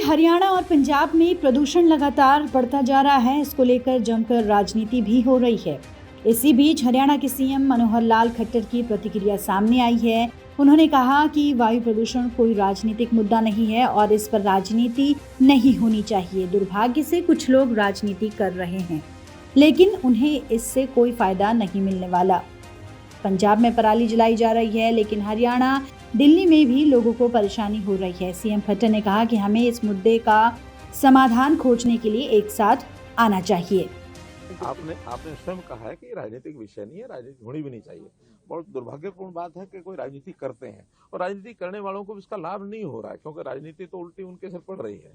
हरियाणा और पंजाब में प्रदूषण लगातार बढ़ता जा रहा है। इसको लेकर जमकर राजनीति भी हो रही है। इसी बीच हरियाणा के सीएम मनोहर लाल खट्टर की प्रतिक्रिया सामने आई है। उन्होंने कहा कि वायु प्रदूषण कोई राजनीतिक मुद्दा नहीं है और इस पर राजनीति नहीं होनी चाहिए। दुर्भाग्य से कुछ लोग राजनीति कर रहे हैं, लेकिन उन्हें इससे कोई फायदा नहीं मिलने वाला। पंजाब में पराली जलाई जा रही है, लेकिन हरियाणा, दिल्ली में भी लोगों को परेशानी हो रही है। सीएम खट्टर ने कहा कि हमें इस मुद्दे का समाधान खोजने के लिए एक साथ आना चाहिए। आपने स्वयं कहा है कि राजनीतिक विषय नहीं है, राजनीति होनी भी नहीं चाहिए। बहुत दुर्भाग्यपूर्ण बात है कि कोई राजनीति करते हैं और राजनीति करने वालों को इसका लाभ नहीं हो रहा है, क्योंकि राजनीति तो उल्टी उनके सिर पड़ रही है।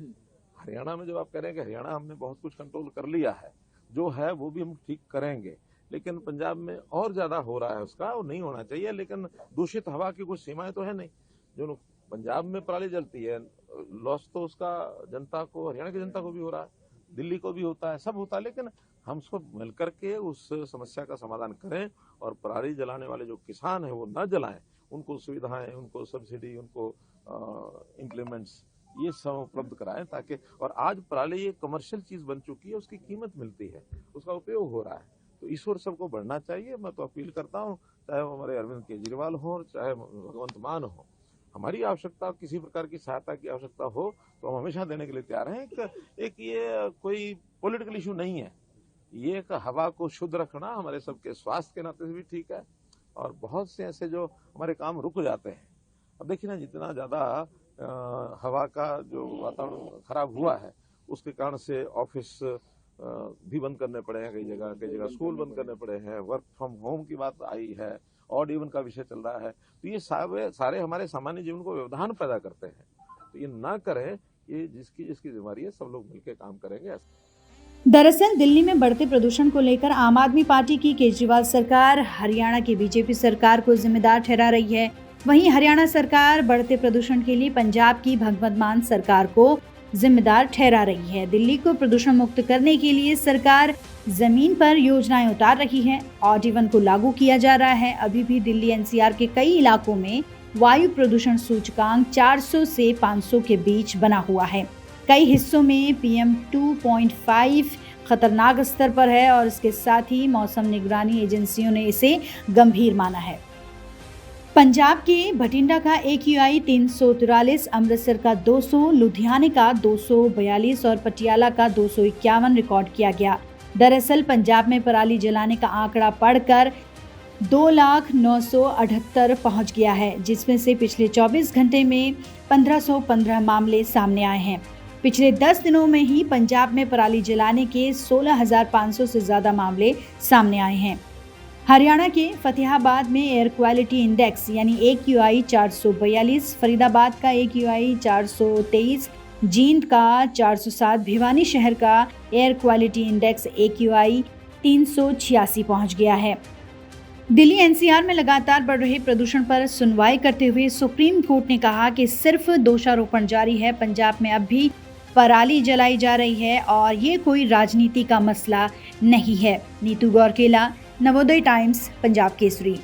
हरियाणा में जब आप कह रहे हैं कि हरियाणा हमने बहुत कुछ कंट्रोल कर लिया है, जो है वो भी हम ठीक करेंगे, लेकिन पंजाब में और ज्यादा हो रहा है, उसका वो नहीं होना चाहिए। लेकिन दूषित हवा की कुछ सीमाएं तो है नहीं। जो पंजाब में पराली जलती है, लॉस तो उसका जनता को, हरियाणा की जनता को भी हो रहा है, दिल्ली को भी होता है, सब होता है। लेकिन हम सब मिलकर के उस समस्या का समाधान करें और पराली जलाने वाले जो किसान हैं वो न जलाएं, उनको सुविधाएं, उनको सब्सिडी, उनको इम्प्लीमेंट्स ये सब उपलब्ध कराएं, ताकि, और आज पराली एक कमर्शियल चीज बन चुकी है, उसकी कीमत मिलती है, उसका उपयोग हो रहा है, तो इस ओर सबको बढ़ना चाहिए। मैं तो अपील करता हूँ, चाहे वो हमारे अरविंद केजरीवाल हो, चाहे भगवंत मान हो, हमारी आवश्यकता, किसी प्रकार की सहायता की आवश्यकता हो तो हम हमेशा देने के लिए तैयार हैं। एक ये कोई पॉलिटिकल इशू नहीं है, ये एक हवा को शुद्ध रखना हमारे सबके स्वास्थ्य के नाते से भी ठीक है। और बहुत से ऐसे जो हमारे काम रुक जाते हैं, अब देखिए ना, जितना ज्यादा हवा का जो वातावरण खराब हुआ है, उसके कारण से ऑफिस भी बंद करने पड़े हैं, कई जगह स्कूल बंद करने पड़े हैं, वर्क फ्रॉम होम की बात आई है, ऑड इवन का विषय चल रहा है। तो ये सारे हमारे सामान्य जीवन को व्यवधान पैदा करते हैं, तो ये ना करें। ये जिसकी बीमारी है, सब लोग मिलकर काम करेंगे। दरअसल दिल्ली में बढ़ते प्रदूषण को लेकर आम आदमी पार्टी की केजरीवाल सरकार हरियाणा की बीजेपी सरकार को जिम्मेदार ठहरा रही है। वहीं हरियाणा सरकार बढ़ते प्रदूषण के लिए पंजाब की भगवंत मान सरकार को जिम्मेदार ठहरा रही है। दिल्ली को प्रदूषण मुक्त करने के लिए सरकार जमीन पर योजनाएं उतार रही है। ऑड इवन को लागू किया जा रहा है। अभी भी दिल्ली एनसीआर के कई इलाकों में वायु प्रदूषण सूचकांक 400 से 500 के बीच बना हुआ है। कई हिस्सों में PM 2.5 खतरनाक स्तर पर है और इसके साथ ही मौसम निगरानी एजेंसियों ने इसे गंभीर माना है। पंजाब के भटिंडा का AQI 343, अमृतसर का 200, लुधियाने का 242 और पटियाला का 251 रिकॉर्ड किया गया। दरअसल पंजाब में पराली जलाने का आंकड़ा बढ़कर 2,09,78 पहुंच गया है, जिसमें से पिछले 24 घंटे में 1515 मामले सामने आए हैं। पिछले 10 दिनों में ही पंजाब में पराली जलाने के 16,500 से ज्यादा मामले सामने आए हैं। हरियाणा के फतेहाबाद में एयर क्वालिटी इंडेक्स यानी AQI 442, फरीदाबाद का AQI 423, जींद का 407, भिवानी शहर का एयर क्वालिटी इंडेक्स AQI 386 पहुंच गया है। दिल्ली एनसीआर में लगातार बढ़ रहे प्रदूषण पर सुनवाई करते हुए सुप्रीम कोर्ट ने कहा कि सिर्फ दोषारोपण जारी है। पंजाब में अब भी पराली जलाई जा रही है और ये कोई राजनीति का मसला नहीं है। नीतू गौरकेला, नवोदय टाइम्स, पंजाब केसरी।